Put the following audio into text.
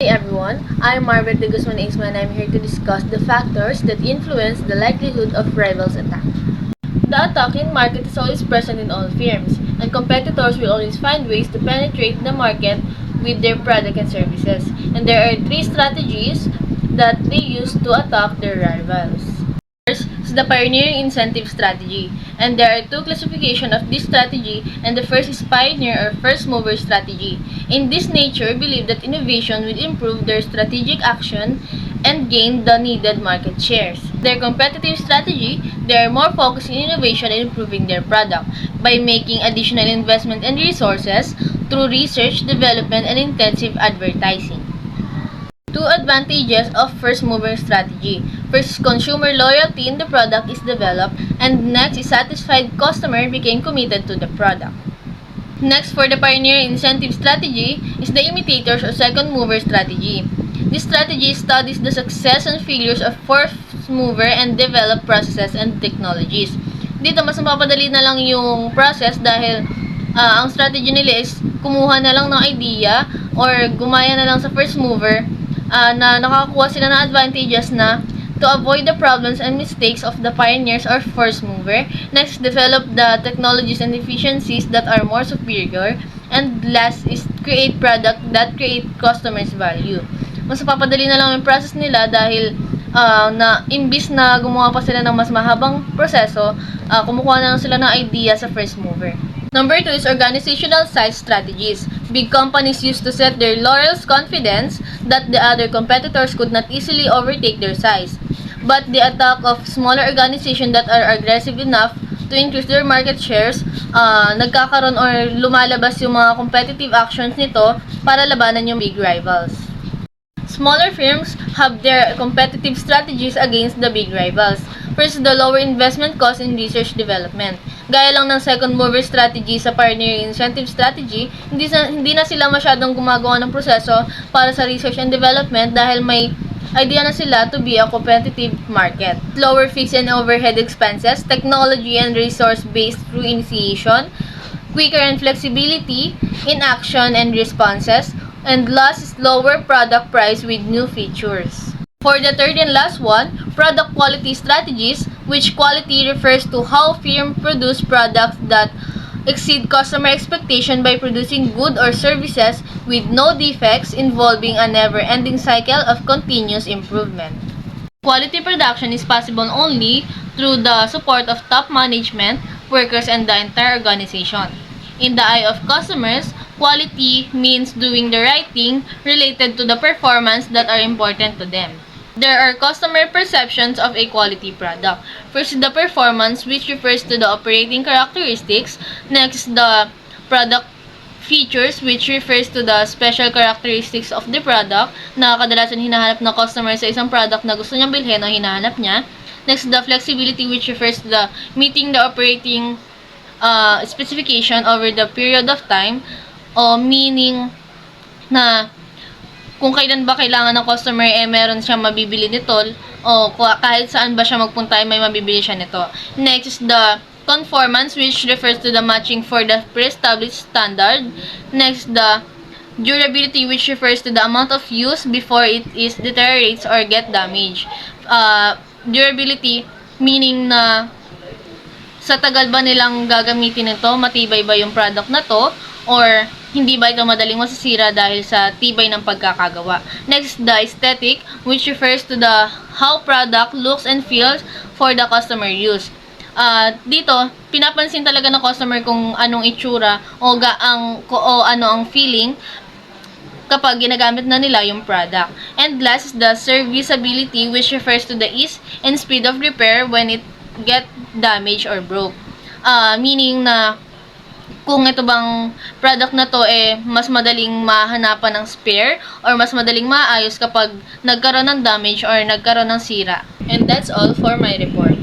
Hey everyone, I'm Margaret de Guzman Isma and I'm here to discuss the factors that influence the likelihood of rivals attack. The attacking market is always present in all firms, and competitors will always find ways to penetrate the market with their product and services. And there are three strategies that they use to attack their rivals. First is the pioneering incentive strategy, and there are two classifications of this strategy, and the first is pioneer or first mover strategy. In this nature, believe that innovation will improve their strategic action and gain the needed market shares. Their competitive strategy, they are more focused in innovation and improving their product by making additional investment and resources through research, development, and intensive advertising. Two advantages of first mover strategy. First, consumer loyalty in the product is developed, and next is satisfied customer became committed to the product. Next, for the pioneer incentive strategy is the imitators or second mover strategy. This strategy studies the success and failures of first mover and develop processes and technologies. Dito, mas mapapadali na lang yung process dahil ang strategy nila is kumuha na lang ng idea or gumaya na lang sa first mover na nakakuha sila ng advantages na to avoid the problems and mistakes of the pioneers or first mover. Next, develop the technologies and efficiencies that are more superior. And last is create product that create customers value. Mas papadali na lang yung process nila dahil na imbis na gumawa pa sila ng mas mahabang proseso, kumukuha na lang sila ng idea sa first mover. Number 2 is organizational size strategies. Big companies used to set their laurels confidence that the other competitors could not easily overtake their size. But the attack of smaller organizations that are aggressive enough to increase their market shares, nagkakaroon or lumalabas yung mga competitive actions nito para labanan yung big rivals. Smaller firms have their competitive strategies against the big rivals. First, the lower investment cost in research development. Gaya lang ng second mover strategy sa pioneer incentive strategy, hindi na sila masyadong gumagawa ng proseso para sa research and development dahil may idea na sila to be a competitive market. Lower fixed and overhead expenses, technology and resource-based through initiation, quicker and flexibility in action and responses, and last is lower product price with new features. For the third and last one, product quality strategies, which quality refers to how firm produce products that exceed customer expectation by producing goods or services with no defects, involving a never-ending cycle of continuous improvement. Quality production is possible only through the support of top management, workers, and the entire organization. In the eye of customers, quality means doing the right thing related to the performance that are important to them. There are customer perceptions of a quality product. First, the performance, which refers to the operating characteristics. Next, the product features, which refers to the special characteristics of the product na kadalasan hinahanap ng customer sa isang product na gusto niyang bilhin o hinahanap niya. Next, the flexibility, which refers to the meeting the operating specification over the period of time, o meaning na kung kailan ba kailangan ng customer meron siyang mabibili nito o kahit saan ba siya magpunta may mabibili siya nito. Next is the conformance, which refers to the matching for the pre-established standard. Next, the durability, which refers to the amount of use before it is deteriorates or get damaged. Durability meaning na sa tagal ba nilang gagamitin ito, matibay ba yung product na to, or hindi ba ito madaling masisira dahil sa tibay ng pagkakagawa. Next, the aesthetic, which refers to the how product looks and feels for the customer use. Dito, pinapansin talaga ng customer kung anong itsura o ano ang feeling kapag ginagamit na nila yung product. And last is the serviceability, which refers to the ease and speed of repair when it get damaged or broke. Meaning na kung ito bang product na to mas madaling mahanapan ng spare or mas madaling maayos kapag nagkaroon ng damage or nagkaroon ng sira. And that's all for my report.